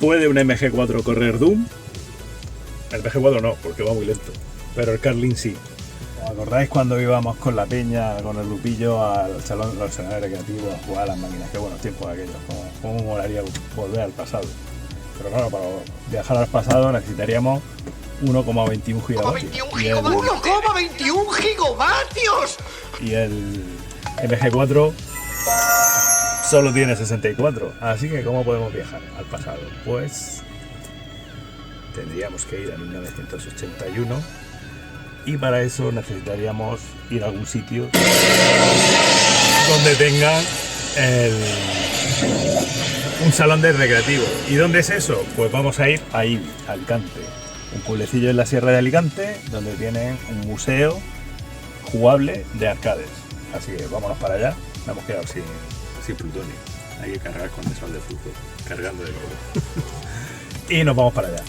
¿Puede un MG4 correr Doom? El MG4 no, porque va muy lento, pero el Carlin sí. ¿Os acordáis cuando íbamos con la peña, con el grupillo al salón recreativo a jugar a las máquinas? Qué buenos tiempos aquellos, cómo molaría volver al pasado. Pero claro, para viajar al pasado necesitaríamos 1,21 gigavatios. ¡1,21 gigavatios! Y el MG4 solo tiene 64. Así que ¿cómo podemos viajar al pasado? Pues tendríamos que ir a 1981 y para eso necesitaríamos ir a algún sitio donde tenga un salón de recreativo. ¿Y dónde es eso? Pues vamos a ir a Ibi, Alicante, un pueblecillo en la Sierra de Alicante donde tienen un museo jugable de arcades. Así que vámonos para allá. Nos hemos quedado sin plutonio. Hay que cargar con desal de flujo, cargando de nuevo. Y nos vamos para allá.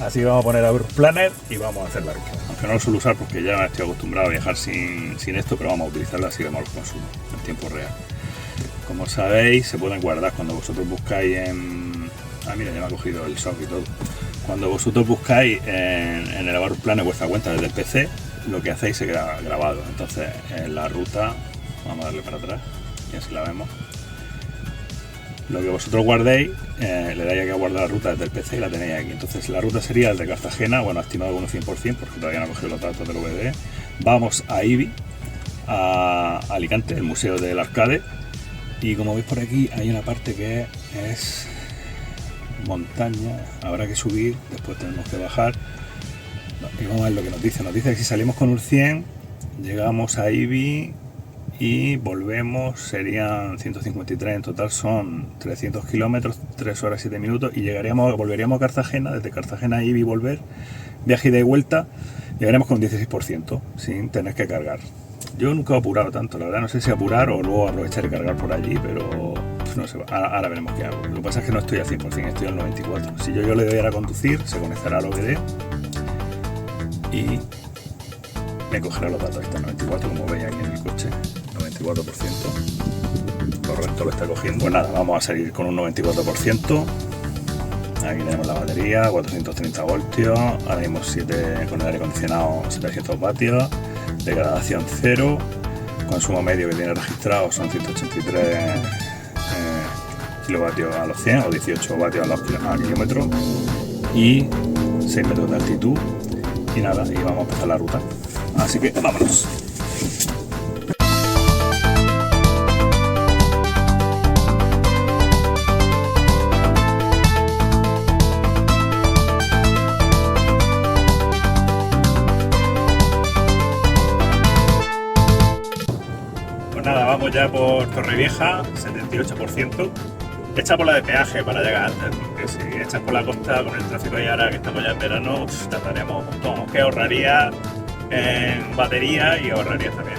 Así que vamos a poner a Bruce Planner y vamos a hacer la ruta. Aunque no lo suelo usar porque ya estoy acostumbrado a viajar sin esto, pero vamos a utilizarlo así que vemos los consumos en tiempo real. Como sabéis, se pueden guardar cuando vosotros buscáis en... Ah, mira, ya me ha cogido el software y todo. Cuando vosotros buscáis en el Bruce Planner vuestra cuenta desde el PC, lo que hacéis se queda grabado. Entonces, en la ruta, vamos a darle para atrás y así la vemos. Lo que vosotros guardéis, le dais aquí a guardar la ruta desde el PC y la tenéis aquí. Entonces la ruta sería desde Cartagena, bueno, estimado con un 100% porque todavía no he cogido los datos del VD. Vamos a Ibi, a Alicante, el Museo del Arcade. Y como veis por aquí hay una parte que es montaña, habrá que subir, después tenemos que bajar. Y vamos a ver lo que nos dice. Nos dice que si salimos con un 100, llegamos a Ibi y volvemos, serían 153, en total son 300 kilómetros, 3 horas 7 minutos y volveríamos a Cartagena, desde Cartagena a Ibi volver, viaje ida y vuelta, llegaremos con un 16% sin tener que cargar. Yo nunca he apurado tanto, la verdad, no sé si apurar o luego aprovechar y cargar por allí, pero pues no sé, ahora veremos qué hago. Lo que pasa es que no estoy al 100%, estoy al 94%. Si yo le doy a conducir, se conectará al OBD y me cogerá los datos. Está 94, como veis aquí en mi coche, 94%. Correcto, lo está cogiendo. Pues nada, vamos a salir con un 94%. Aquí tenemos la batería, 430 voltios. Ahora mismo con el aire acondicionado 700 vatios. Degradación 0. Consumo medio que tiene registrado son 183 kilovatios a los 100 o 18 vatios a kilómetro. Y 6 metros de altitud. Y nada, y vamos a empezar la ruta. Así que vámonos. Pues nada, vamos ya por Torrevieja, 78%. Echa por la de peaje para llegar antes, porque si echas por la costa con el tráfico y ahora que estamos ya en verano, tardaremos un montón, aunque ahorraría en batería y ahorraría también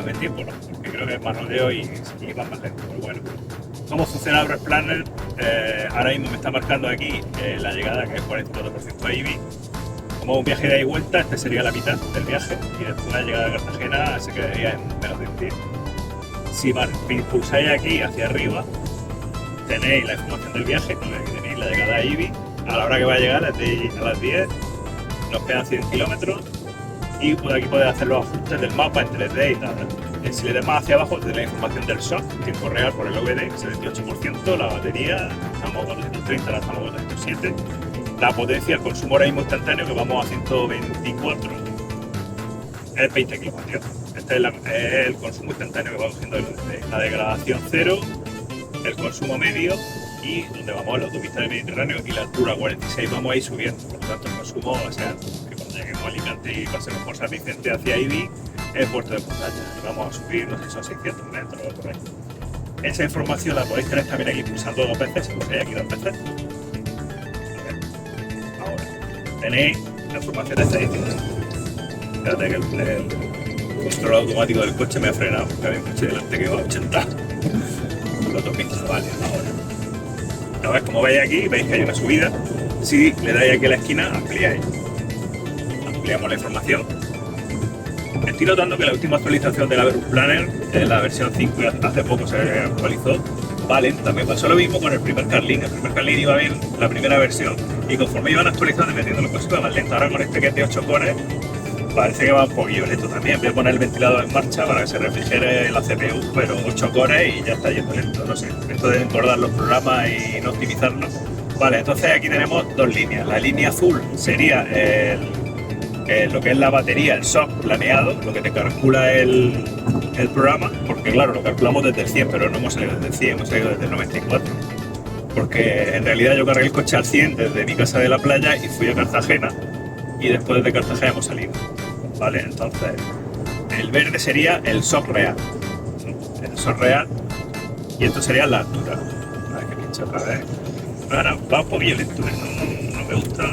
en tiempo, ¿no? Porque creo que es más rodeo y va más lento, pero bueno. ¿Cómo funciona Bruce Planner? Ahora mismo me está marcando aquí la llegada, que es 44% a Ibi. Como un viaje de ida y vuelta, este sería la mitad del viaje y después la llegada a Cartagena se quedaría en menos de un día. Si pulsáis aquí hacia arriba, tenéis la información del viaje, tenéis la llegada a Ibi. A la hora que va a llegar, a las 10, nos quedan 100 kilómetros y por aquí podéis hacer los ajustes del mapa en 3D y tal. Si le das más hacia abajo, tenéis la información del SOC, tiempo real por el OBD, 78%, la batería, estamos con 230, ahora estamos con 207. La potencia, el consumo ahora mismo instantáneo, que vamos a 124, es 20 kilovatios. Este es el consumo instantáneo que va cogiendo el OBD. La degradación 0, el consumo medio y donde vamos a la autopista del Mediterráneo y la altura 46 vamos a ir subiendo, por lo tanto el consumo va a ser que cuando lleguemos a Alicante y pasemos por San Vicente hacia Ibi es puerto de montaña y vamos a subir, no sé si son 600 metros o por ahí. Esa información la podéis tener también aquí pulsando 2 veces, si pulsáis aquí 2 veces. Ahora tenéis la información de estadísticas. Espérate que el control automático del coche me ha frenado porque había un coche delante que va a 80. La autopista, vale, ahora. Como veis aquí, veis que hay una subida. Si le dais aquí a la esquina, ampliáis. ampliamos la información. Estoy notando que la última actualización de la Verus Planner, la versión 5, hace poco se actualizó, va lenta. Me pasó lo mismo con el primer Carlin. El primer Carlin iba bien, la primera versión, y conforme iban actualizando y metiendo las cosas iba más lento. Ahora con este que es de 8 cores, parece que va un poquillo lento también. Voy a poner el ventilador en marcha para que se refrigere la CPU, pero 8 cores y ya está yendo lento, no sé. Esto de encordar los programas y no optimizarlos. Vale, entonces aquí tenemos dos líneas. La línea azul sería lo que es la batería, el SOC planeado, lo que te calcula el programa, porque claro, lo calculamos desde el 100, pero no hemos salido desde el 100, hemos salido desde el 94. Porque en realidad yo cargué el coche al 100 desde mi casa de la playa y fui a Cartagena, y después de Cartagena hemos salido. Vale, entonces el verde sería el SOC real. El SOC real, y esto sería la altura. A ver que pinche otra vez. Ahora va un poquillo lento, no me gusta.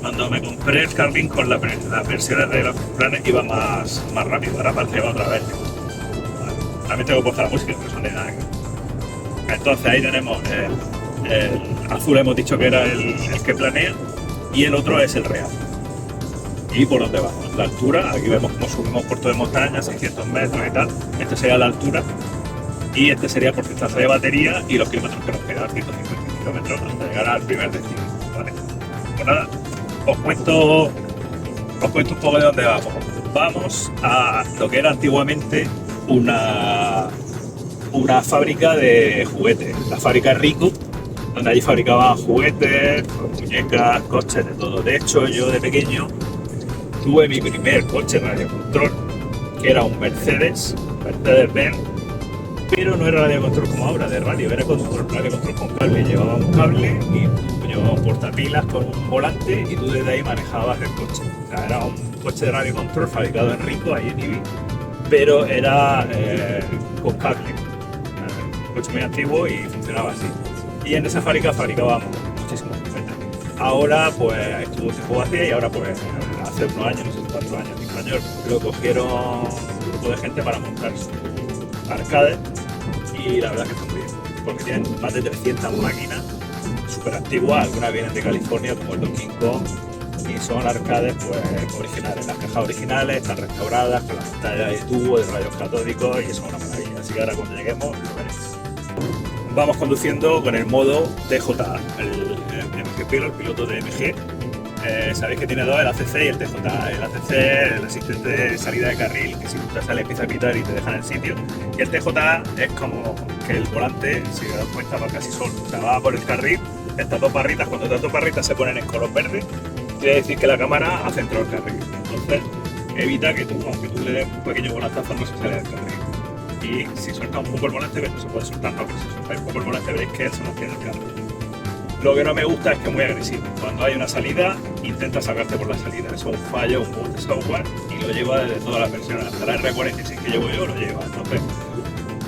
Cuando me compré el Carlin con las versiones de los planes iba más rápido, ahora parece que va otra vez. Vale. También tengo puesta la música, que son de nada. Entonces ahí tenemos el azul, hemos dicho que era el que planea, y el otro es el real. ¿Y por dónde vamos? La altura, aquí vemos cómo subimos Puerto de Montaña, 600 metros y tal. Este sería la altura, y este sería el porcentaje de batería y los kilómetros que nos quedan, 150 kilómetros hasta llegar al primer destino. ¿Vale? Pues nada, os cuento un poco de dónde vamos. Vamos a lo que era antiguamente una fábrica de juguetes, la fábrica Rico, donde allí fabricaban juguetes, muñecas, coches, de todo. De hecho, yo de pequeño tuve mi primer coche radiocontrol, que era un Mercedes-Benz, pero no era radiocontrol como ahora, de radio, era radiocontrol con cable. Llevaba un cable y llevaba un portapilas con un volante, y tú desde ahí manejabas el coche. O sea, era un coche de radiocontrol fabricado en Rico, ahí en Ibi, pero era con cable. Un coche muy antiguo y funcionaba así. Y en esa fábrica fabricábamos muchísimos juguetes. Ahora pues estuvo un tiempo vacía, y ahora pues hace unos años, no sé, 4 años, 5 años, lo cogieron un grupo de gente para montar su arcade, y la verdad es que están muy bien, porque tienen más de 300 máquinas súper antiguas, algunas vienen de California como el Donkey Kong, y son arcades pues originales. Las cajas originales están restauradas con la pantalla de tubo, de rayos catódicos, y eso es una maravilla. Así que ahora cuando lleguemos lo veréis. Vamos conduciendo con el modo TJA, el MG Pilot, el piloto de MG. Sabéis que tiene dos, el ACC y el TJA. El ACC es el asistente de salida de carril, que si tú te sales empieza a pitar y te dejan en el sitio. Y el TJA es como que el volante, si te das cuenta, va casi solo. O sea, va por el carril, estas dos barritas, cuando estas dos barritas se ponen en color verde, quiere decir que la cámara ha centrado el carril. Entonces evita que tú, aunque tú le des un pequeño volantazo, no se sale del carril. Y si suelta un poco el volante, ves que se puede soltar, no, pero si suelta un poco el volante veréis que él se mantiene el carril. Lo que no me gusta es que es muy agresivo. Cuando hay una salida, intenta sacarte por la salida. Eso es un fallo, un bug de software, y lo lleva desde todas las versiones. Hasta la R46 que llevo yo lo lleva. Entonces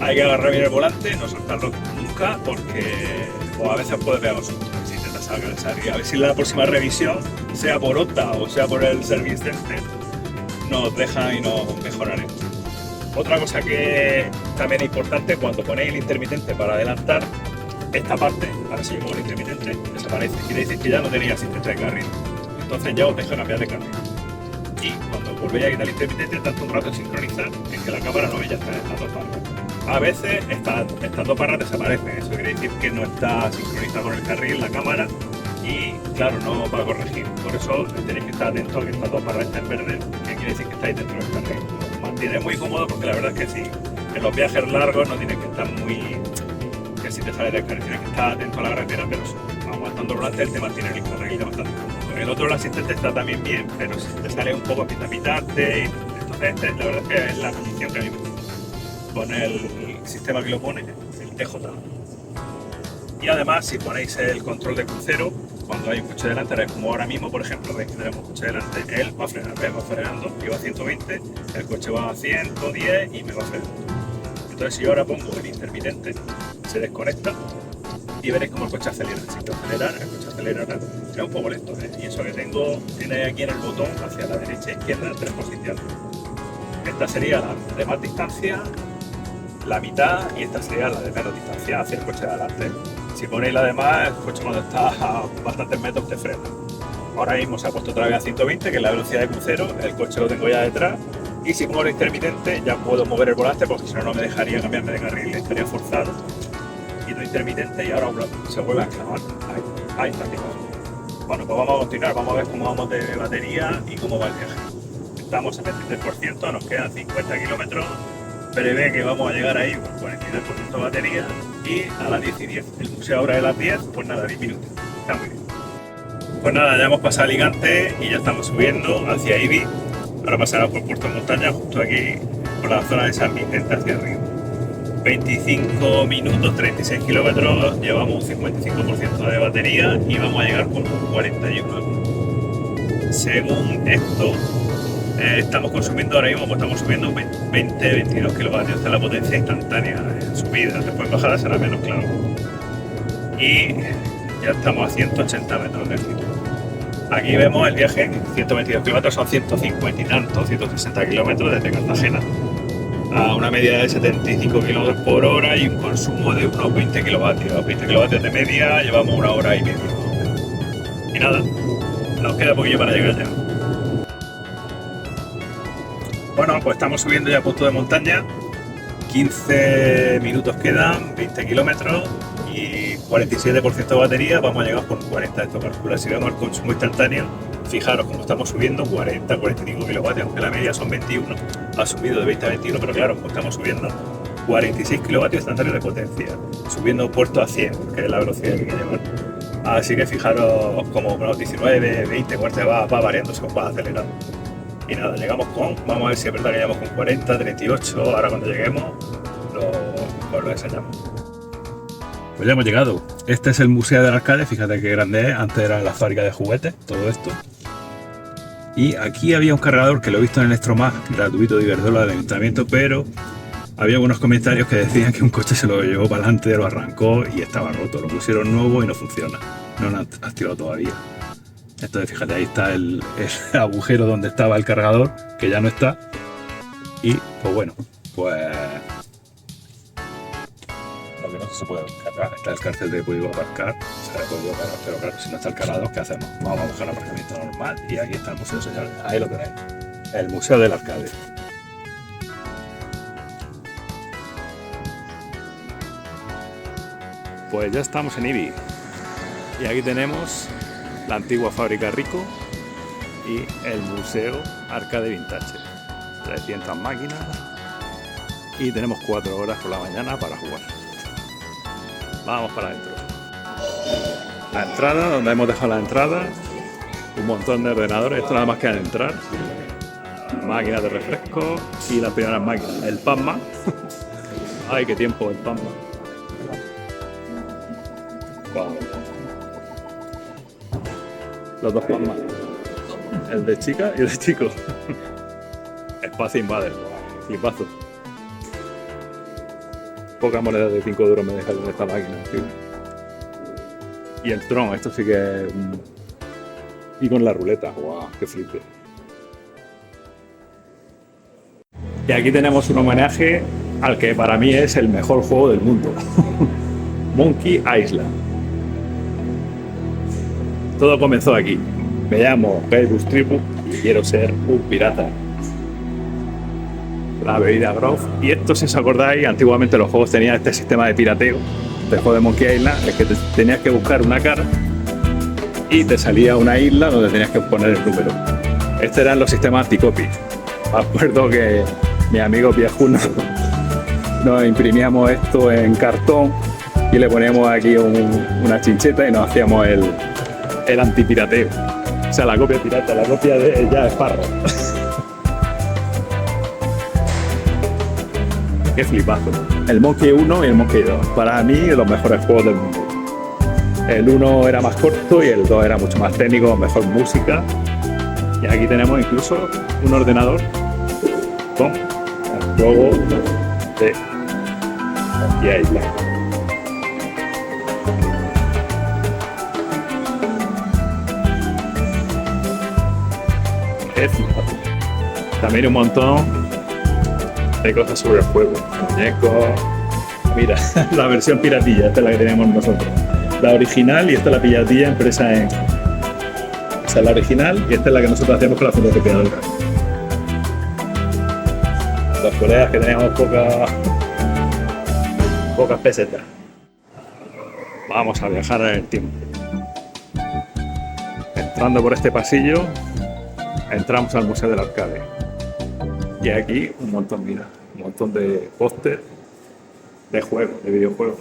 hay que agarrar bien el volante, no soltarlo nunca, porque a veces puede pegar un susto si intenta salir. A ver si la próxima revisión, sea por OTA o sea por el Service Center, nos dejan y nos mejoraremos. Otra cosa que también es importante, cuando ponéis el intermitente para adelantar, esta parte, ahora si yo pongo el intermitente, desaparece. Quiere decir que ya no tenéis asistente de carril. Entonces ya os deja cambiar de carril. Y cuando volvéis a quitar el intermitente, tanto un rato en sincronizar, es que la cámara no ve ya estas dos barras. A veces estas dos barras desaparecen. Eso quiere decir que no está sincronizada con el carril la cámara, y claro, no va a corregir. Por eso tenéis que estar atentos a que estas dos barras estén verdes, que quiere decir que estáis dentro del carril. Os mantiene muy cómodo, porque la verdad es que sí, en los viajes largos no tienes que estar muy... que si te sale del carril tienes que estar atento a la carretera, pero aguantando el volante él te mantiene el carril bastante cómodo. El otro, el asistente, está también bien, pero si te sale un poco empieza a pitarte, entonces la verdad es que es la condición que a mí me gusta con el sistema que lo pone, el TJA. Y además, si ponéis el control de crucero, cuando hay un coche delante, como ahora mismo, por ejemplo, veis que tenemos un coche delante, él va a frenar, va frenando, yo a 120, el coche va a 110 y me va frenando. Entonces, si yo ahora pongo el intermitente, se desconecta y veréis como el coche acelera. Si quiero acelerar, el coche acelerará. Es un poco lento, ¿eh? Y eso que tengo, tiene aquí en el botón hacia la derecha e izquierda 3 posiciones. Esta sería la de más distancia, la mitad, y esta sería la de menos distancia hacia el coche de adelante. Si ponéis la de más, el coche cuando está a bastantes metros te frena. Ahora mismo se ha puesto otra vez a 120, que es la velocidad de crucero, el coche lo tengo ya detrás. Y si pongo el intermitente ya puedo mover el volante porque si no, no me dejaría cambiarme de carril, estaría forzado. Quito intermitente y ahora se vuelve a clavar. Ahí está quitado. Bueno, pues vamos a continuar, vamos a ver cómo vamos de batería y cómo va el viaje. Estamos en 23%, nos quedan 50 kilómetros. Prevé que vamos a llegar ahí con 43% de batería y a las 10 y 10. El museo abre a las 10, pues nada, 10 minutos. Está muy bien. Pues nada, ya hemos pasado Alicante y ya estamos subiendo hacia Ibi. Ahora pasará por Puerto Montaña, justo aquí, por la zona de San Vicente hacia arriba. 25 minutos, 36 kilómetros, llevamos un 55% de batería y vamos a llegar con un 41. Según esto, estamos consumiendo ahora mismo, pues estamos subiendo 20-22 kilovatios. Esta es la potencia instantánea en subida, después bajada será menos, claro. Y ya estamos a 180 metros de altitud. Aquí vemos el viaje, 122 kilómetros son 150 y tanto, 160 kilómetros desde Cartagena a una media de 75 kilómetros por hora y un consumo de unos 20 kilovatios. 20 kilovatios de media, llevamos una hora y media. Y nada, nos queda poquillo para llegar ya. Bueno, pues estamos subiendo ya a punto de montaña. 15 minutos quedan, 20 kilómetros y 47% de batería. Vamos a llegar con 40, esto calcula. Si vemos el consumo instantáneo, fijaros como estamos subiendo 40-45 kilovatios, aunque la media son 21, ha subido de 20 a 21, pero claro, como estamos subiendo 46 kilovatios instantáneos de potencia, subiendo puerto a 100, que es la velocidad que hay que llevar. Así que fijaros como con los 19, 20, 40 va variando según va acelerando. Y nada, llegamos vamos a ver si es verdad que llegamos con 40, 38, ahora cuando lleguemos os lo enseñamos. Pues ya hemos llegado. Este es el Museo del Arcade, fíjate qué grande es, antes era la fábrica de juguetes, todo esto. Y aquí había un cargador que lo he visto en Electromag, gratuito de Iberdrola del Ayuntamiento, pero había algunos comentarios que decían que un coche se lo llevó para adelante, lo arrancó y estaba roto, lo pusieron nuevo y no funciona, no lo han activado todavía. Entonces fíjate, ahí está el agujero donde estaba el cargador, que ya no está. Y pues bueno, pues lo que no se puede cargar, está el cartel de podido aparcar, se le puede cargar, pero claro, si no está el cargador, ¿qué hacemos? Vamos a buscar el aparcamiento normal y aquí está el museo, señores, ahí lo tenéis, el Museo del Arcade. Pues ya estamos en Ibi y aquí tenemos la antigua fábrica Rico y el Museo Arcade Vintage. 300 máquinas y tenemos 4 horas por la mañana para jugar. Vamos para adentro. La entrada, donde hemos dejado la entrada, un montón de ordenadores, esto nada más que al entrar. Máquinas de refresco y las primeras máquinas. El Pac-Man. Ay, qué tiempo el Pac-Man. Wow. Los dos Pac-Man. El de chica y el de chico. Space Invader. Flipazo. Pocas monedas de 5 duros me dejan en esta máquina, tío. Y el Tron, esto sí que es... Y con la ruleta, guau, qué flipe. Y aquí tenemos un homenaje al que para mí es el mejor juego del mundo. Monkey Island. Todo comenzó aquí. Me llamo Gaibus Tribu y quiero ser un pirata. La bebida Grove. Y esto, si os acordáis, antiguamente los juegos tenían este sistema de pirateo del juego de Monkey Island, es que tenías que buscar una cara y te salía una isla donde tenías que poner el número. Estos eran los sistemas anticopy. Me acuerdo que mi amigo Viejuno nos imprimíamos esto en cartón y le poníamos aquí una chincheta y nos hacíamos el antipirateo. O sea, la copia pirata, la copia de Jack Sparrow. Qué flipazo. El Monkey 1 y el Monkey 2. Para mí, los mejores juegos del mundo. El 1 era más corto y el 2 era mucho más técnico, mejor música. Y aquí tenemos incluso un ordenador con el juego de Monkey Island. Qué flipazo. También un montón de cosas sobre el juego, muñecos. Mira, la versión piratilla, esta es la que tenemos nosotros. La original y esta es la piratilla impresa Esta es la original y esta es la que nosotros hacíamos con la fotocopiadora. Los colegas que teníamos pocas pesetas. Vamos a viajar en el tiempo. Entrando por este pasillo, entramos al Museo del Arcade. Y aquí un montón, mira, un montón de póster de juegos, de videojuegos.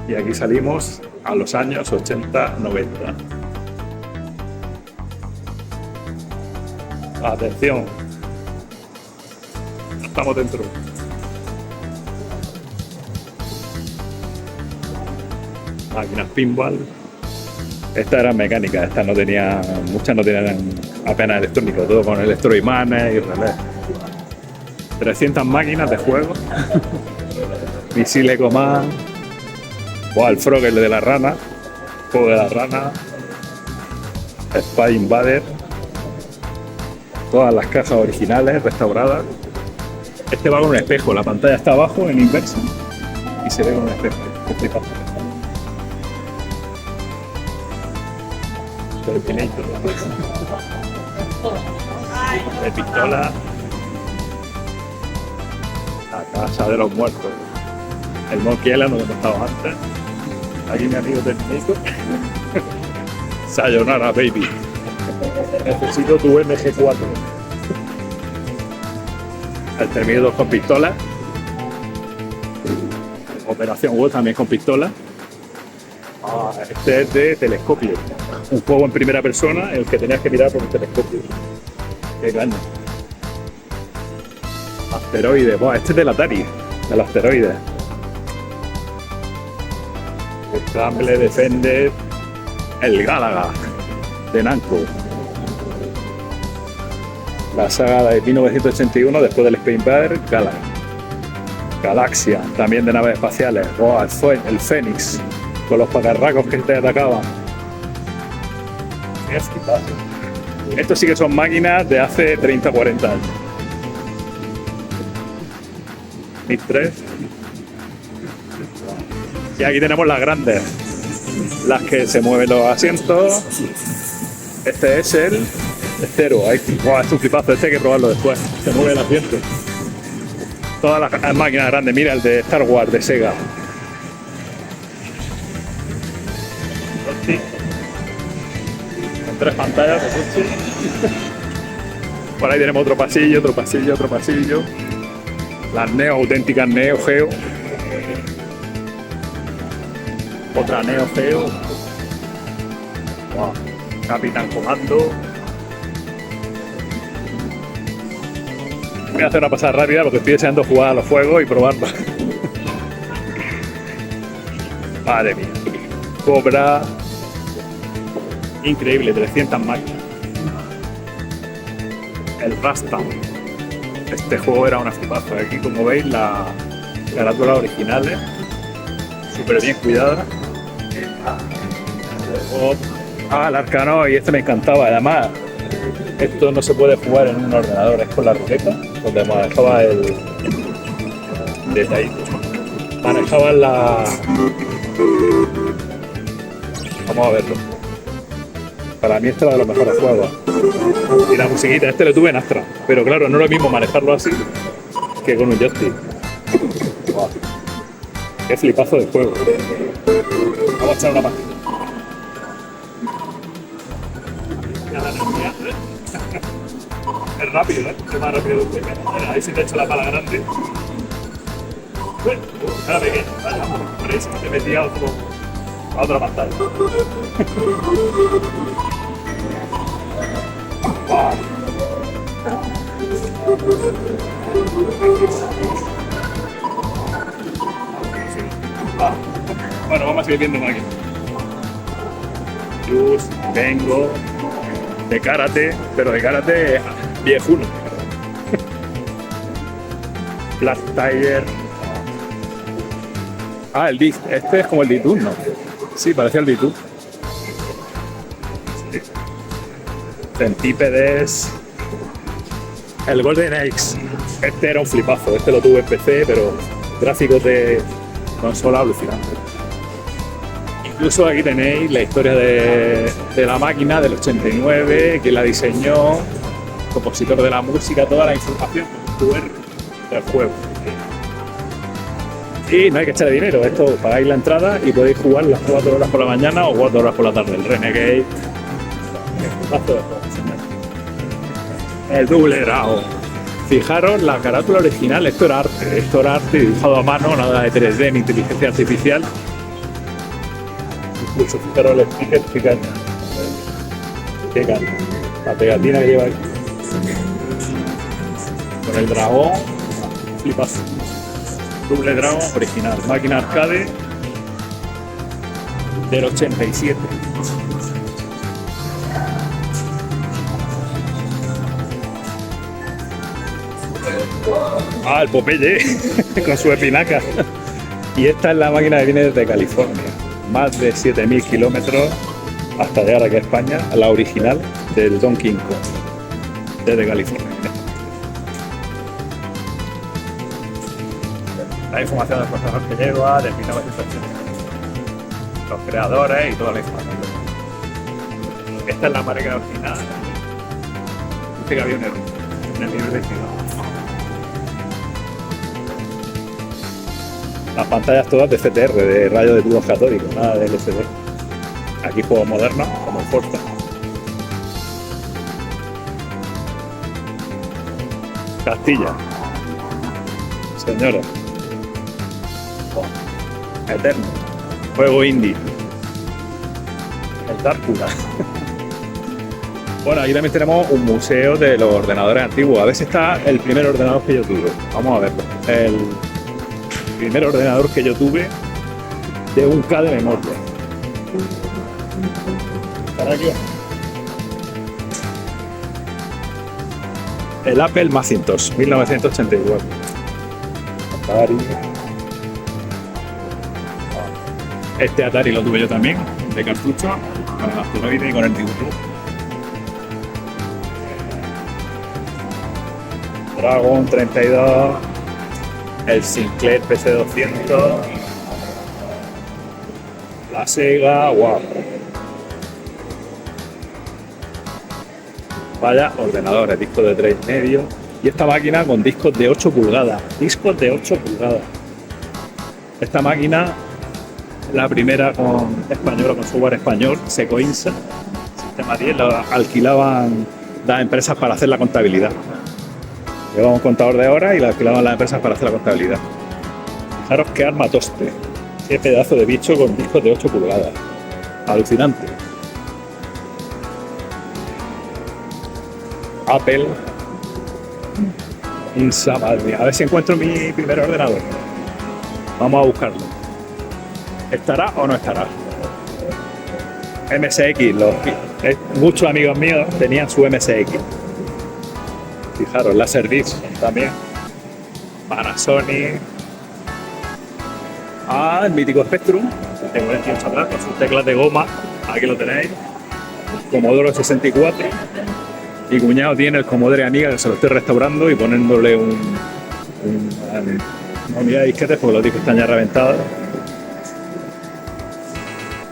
Y aquí salimos a los años 80-90. Atención, estamos dentro. Máquinas pinball. Estas eran mecánicas, estas no tenían, muchas no tenían apenas electrónico, todo con electroimanes y relés. 300 máquinas de juego. Missile Command. O el Frogger de la rana. Juego de la rana. Spy Invader. Todas las cajas originales restauradas. Este va con un espejo, la pantalla está abajo en inverso y se ve con un espejo. Terminator. De pistola. La casa de los muertos. El Monkey Island donde hemos estado antes. Aquí mi amigo Terminator. Sayonara baby. Necesito tu MG4. El Terminator con pistola. Operación Wolf también con pistola. Este es de telescopio. Un juego en primera persona en el que tenías que mirar por un telescopio. Qué caña. Asteroide. Buah, este es del Atari, del asteroide. Scramble, Defender. El Galaga de Namco. La saga de 1981 después del Space Invader, Galaga. Galaxia, también de naves espaciales. Buah, el Fénix. Con los pacarracos que te atacaban. Estos sí que son máquinas de hace 30-40 años. MiG 3. Y aquí tenemos las grandes. Las que se mueven los asientos. Este es el Zero. Wow, es un flipazo, este hay que probarlo después. Se mueve el asiento. Todas las máquinas grandes. Mira el de Star Wars, de Sega. Con 3 pantallas de coche. Por ahí tenemos otro pasillo, otro pasillo, otro pasillo. Las Neo, auténticas Neo Geo. Otra Neo Geo. Wow. Capitán Comando. Voy a hacer una pasada rápida porque estoy deseando jugar a los juegos y probarlos. Madre mía. Cobra. Increíble, 300 máquinas. El Rasta. Este juego era una flipazo. Aquí, como veis, las carátulas originales. Súper bien cuidadas. El Arcanoid, y este me encantaba. Además, esto no se puede jugar en un ordenador, es con la ruleta, donde manejaba el detallito. Manejaban la... Vamos a verlo. Para mí este era de los mejores juegos. Y la musiquita, este lo tuve en Astra. Pero claro, no es lo mismo manejarlo así que con un joystick. Wow. Qué flipazo de juego. Vamos a echar una más. Es rápido, ¿eh? Es más rápido que ahí sí te he hecho la pala grande. Era pequeño, vaya. Por eso te metía a otra pantalla. Wow. Bueno, vamos a seguir viendo máquinas. Just, vengo de karate, pero de karate viejuno. Black Tiger. El D. Este es como el D-Tour, ¿no? Sí, parecía el D-Tour. Sí. Centípedes. El Golden Axe. Este era un flipazo. Este lo tuve en PC, pero gráficos de consola alucinantes. Incluso aquí tenéis la historia de la máquina del 89, quién la diseñó, compositor de la música, toda la información QR del juego. Y no hay que echarle dinero, esto pagáis la entrada y podéis jugar las 4 horas por la mañana o 4 horas por la tarde. El Renegade, el Double Dragon. Fijaros la carátula original, esto era arte dibujado a mano, nada de 3D ni inteligencia artificial. Incluso fijaros el sticker, fíjate, la pegatina que lleva aquí. Con el dragón, flipas. Double Dragon original, máquina arcade del 87. El Popeye con su espinaca. Y esta es la máquina que viene desde California, más de 7.000 kilómetros hasta llegar aquí a España, la original del Donkey Kong, desde California. La información del procesador que lleva, del 1980, los creadores y toda la información. Esta es la máquina original. Dice que había un error en el nivel 22. Las pantallas todas de CTR, de rayo de tubos catódicos, nada de LCD. Aquí juegos modernos como el Forza. Castilla. Señores. Eterno. Juego indie. El Dárcula. Bueno, aquí también tenemos un museo de los ordenadores antiguos. A ver si está el primer ordenador que yo tuve. Vamos a verlo. El primer ordenador que yo tuve de 1K de memoria. ¿Para qué? El Apple Macintosh, 1984. Atari. Este Atari lo tuve yo también, de cartucho, con el asteroide y con el dibujo. Dragon 32, el Sinclair PC200, la Sega, wow. Vaya ordenadores, discos de 3,5 y esta máquina con discos de 8 pulgadas, discos de 8 pulgadas. Esta máquina, la primera española con software español, Secoinsa, sistema 10, la alquilaban las empresas para hacer la contabilidad. Llevaban un contador de horas y la alquilaban las empresas para hacer la contabilidad. Fijaros qué armatoste, qué pedazo de bicho con discos de 8 pulgadas. Alucinante. Apple. Insa, madre mía. A ver si encuentro mi primer ordenador. Vamos a buscarlo. ¿Estará o no estará? MSX. Muchos amigos míos tenían su MSX. Fijaros, Laserdisc también. Panasonic. El mítico Spectrum. De 48 atrás con sus teclas de goma. Aquí lo tenéis. Commodore 64. Mi cuñado tiene el Commodore Amiga que se lo estoy restaurando y poniéndole una unidad de disquetes porque los discos están ya reventados.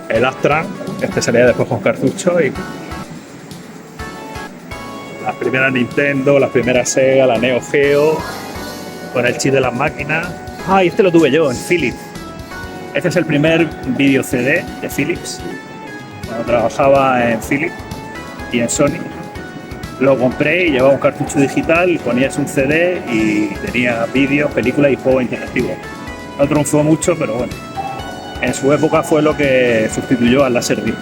El Astra, este salía después con cartucho y las primeras Nintendo, las primeras Sega, la Neo Geo, con el chip de las máquinas. Y este lo tuve yo en Philips. Este es el primer video CD de Philips. Cuando trabajaba en Philips y en Sony. Lo compré y llevaba un cartucho digital, ponías un CD y tenía vídeos, películas y juegos interactivos. No triunfó mucho, pero bueno. En su época fue lo que sustituyó al Laserdisc.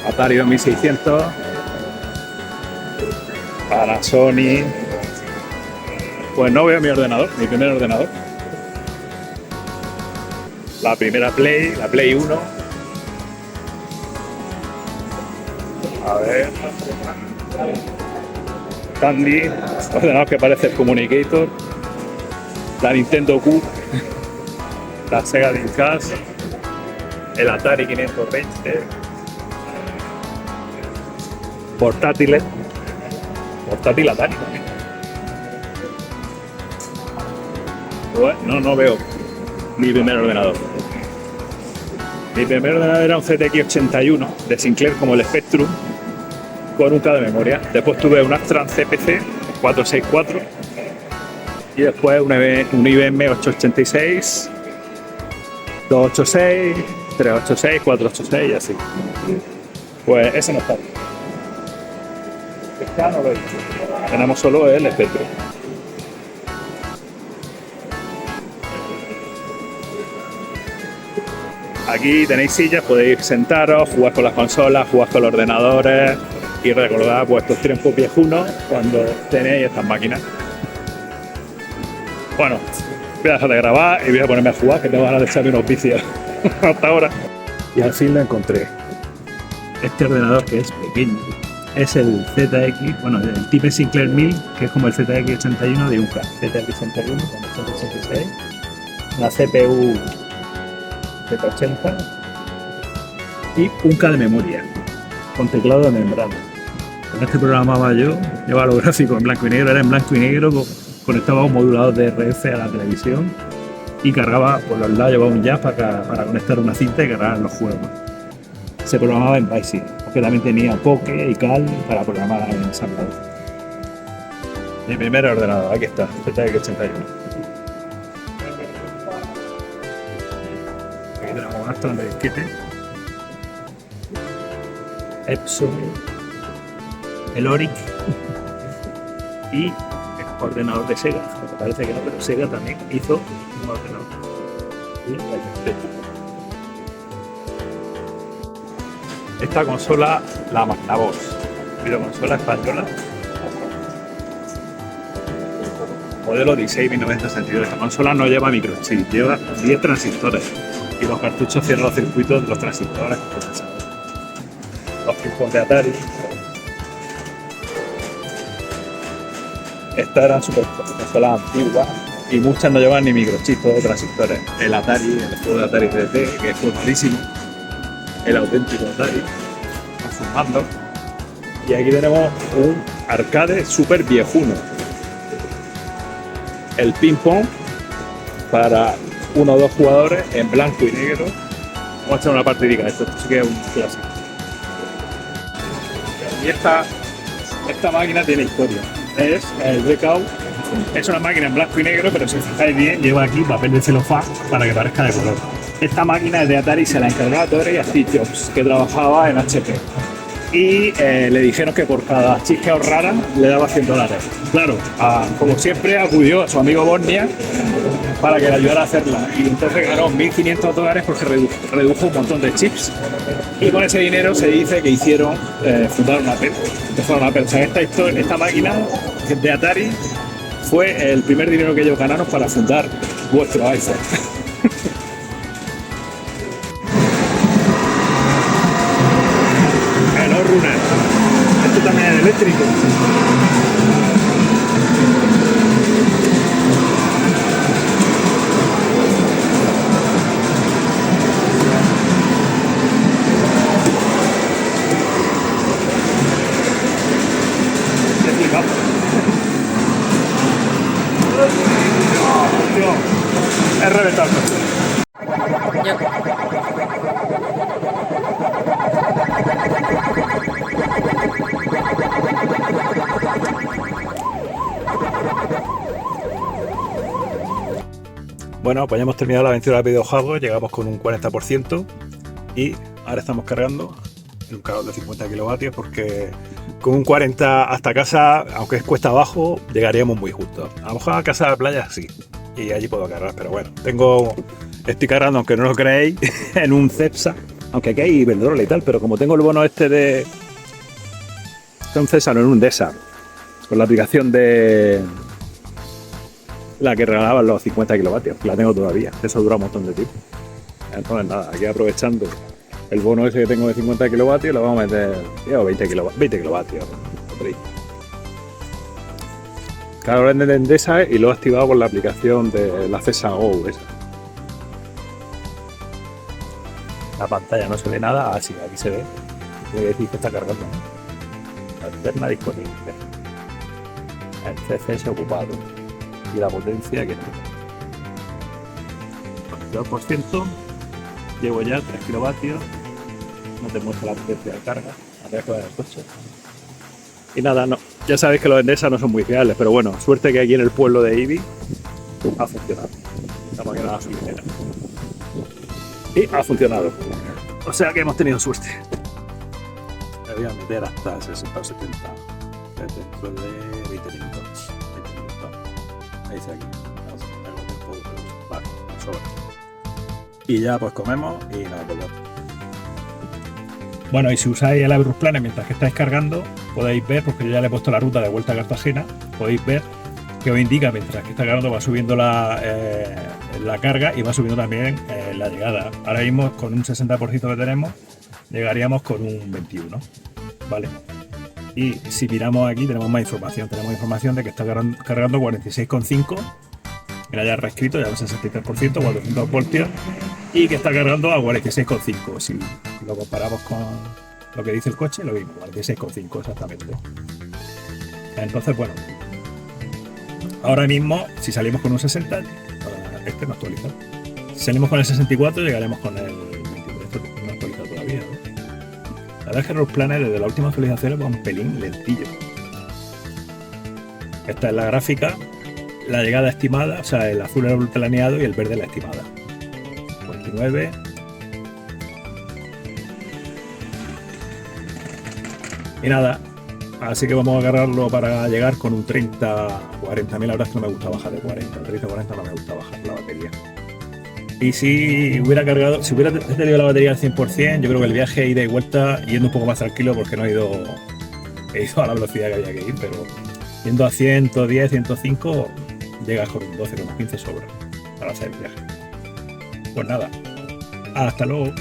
Atari 2600. Panasonic. Pues no veo mi ordenador, mi primer ordenador. La primera Play, la Play 1. A ver. Tandy, ordenador que parece el Communicator. La Nintendo Q. La Sega Dreamcast. El Atari 520. Portátiles. Portátil Atari. Pues no veo mi primer ordenador. Mi primer ordenador era un ZX 81 de Sinclair como el Spectrum con un K de memoria. Después tuve un Astran CPC 464 y después un IBM 886, 286, 386, 486 y así. Pues ese no está. Este no lo he dicho. Tenemos solo el Spectrum. Aquí tenéis sillas, podéis sentaros, jugar con las consolas, jugar con los ordenadores y recordar vuestros tiempos viejunos cuando tenéis estas máquinas. Bueno, voy a dejar de grabar y voy a ponerme a jugar, que tengo ganas de echarme unos vicios hasta ahora. Y al fin lo encontré. Este ordenador que es pequeño es el ZX, bueno, el Type Sinclair 1000, que es como el ZX81 de UCA. ZX81 con 886, una CPU Z80 y un K de memoria con teclado de membrana. Con este programaba yo, llevaba los gráficos en blanco y negro, era en blanco y negro, conectaba un modulador de RF a la televisión y cargaba por los lados, llevaba un jack para conectar una cinta y cargar los juegos. Se programaba en BASIC, porque también tenía Poke y Cal para programar en ensamblador. Mi primer ordenador, aquí está, ZX81. Aquí tenemos un Astron de disquete, Epson, el Oric y el ordenador de Sega. Parece que no, pero Sega también hizo un ordenador. Esta consola, la Magnavox, videoconsola española, modelo 16.1962. Esta consola no lleva microchip, lleva 10 transistores y los cartuchos cierran los circuitos de los transistores. Los tipos de Atari. Estas eran super consolas antiguas y muchas no llevan ni microchip, todos transistores. El Atari, el juego de Atari 3D, que fue malísimo. El auténtico Atari, con sus mandos. Y aquí tenemos un arcade súper viejuno. El ping pong para 1 o 2 jugadores en blanco y negro. Vamos a echar una partidita de esto sí que es un clásico. Y esta máquina tiene historia. Es el Breakout. Es una máquina en blanco y negro, pero si os fijáis bien, lleva aquí papel de celofán para que parezca de color. Esta máquina es de Atari, se la encargaba a Steve Jobs, que trabajaba en HP. Y le dijeron que por cada chip que ahorrara le daba $100. Claro, como siempre acudió a su amigo Bosnia para que le ayudara a hacerla. Y entonces ganó $1.500 porque redujo un montón de chips. Y con ese dinero se dice que hicieron fundar una Apple. O sea, esta máquina de Atari fue el primer dinero que ellos ganaron para fundar vuestro iPhone. Runner. Esto también es eléctrico. Qué flipado. Es reventado. Bueno, pues ya hemos terminado la aventura de videojuegos, llegamos con un 40% y ahora estamos cargando en un cargador de 50 kilovatios porque con un 40 hasta casa, aunque es cuesta abajo, llegaríamos muy justo. A lo mejor a casa de la playa sí, y allí puedo cargar, pero bueno, estoy cargando, aunque no lo creéis, en un Cepsa, aunque aquí hay Iberdrola y tal, pero como tengo el bono este de un Cepsa, no en un Desa, con la aplicación de la que regalaban los 50 kilovatios, la tengo todavía, eso dura un montón de tiempo. Entonces nada, aquí aprovechando el bono ese que tengo de 50 kilovatios, lo vamos a meter 20 kilovatios. Claro, lo venden en Endesa y lo he activado con la aplicación de la CESA Go esa. La pantalla no se ve nada, así aquí se ve. Voy a decir que está cargando. Alterna disponible. El CCS ocupado. Y la potencia que tiene. 22%. Llevo ya 3 kilovatios. No te muestra la potencia de carga. Arriba del coche. Y nada, no. Ya sabéis que los Endesa no son muy fiables, pero bueno, suerte que aquí en el pueblo de Ibi ha funcionado. La máquina de gasolinera. Y ha funcionado. O sea que hemos tenido suerte. Me voy a meter hasta 60 o 70 dentro de 20 minutos. Ahí está aquí. Vale, sobra. Y ya pues comemos y nos volvemos. Bueno, y si usáis el Averus Planner mientras que estáis cargando, podéis ver, porque yo ya le he puesto la ruta de vuelta a Cartagena, podéis ver que os indica mientras que está cargando va subiendo la carga y va subiendo también la llegada. Ahora mismo con un 60% que tenemos, llegaríamos con un 21, ¿vale? Y si miramos aquí tenemos más información, de que está cargando 46,5, mira ya reescrito, ya un 63%, 400 voltios, y que está cargando a 46,5. Si lo comparamos con lo que dice el coche, lo mismo, 46,5 exactamente. Entonces, bueno, ahora mismo, si salimos con un 60, este no actualiza. Si salimos con el 64, llegaremos con el 23, esto no actualiza todavía, ¿no? La verdad es que los planes desde la última actualización va un pelín lentillo. Esta es la gráfica, la llegada estimada, o sea, el azul era el planeado y el verde la estimada. 49. Y nada, así que vamos a agarrarlo para llegar con un 30, 40. La verdad es que no me gusta bajar de 40, 30, 40 no me gusta bajar la batería. Y si hubiera cargado, si hubiera tenido la batería al 100%, yo creo que el viaje ida y vuelta, yendo un poco más tranquilo porque no he ido a la velocidad que había que ir, pero yendo a 110, 105, llegas con un 12, con un 15 sobra para hacer el viaje. Pues nada, hasta luego.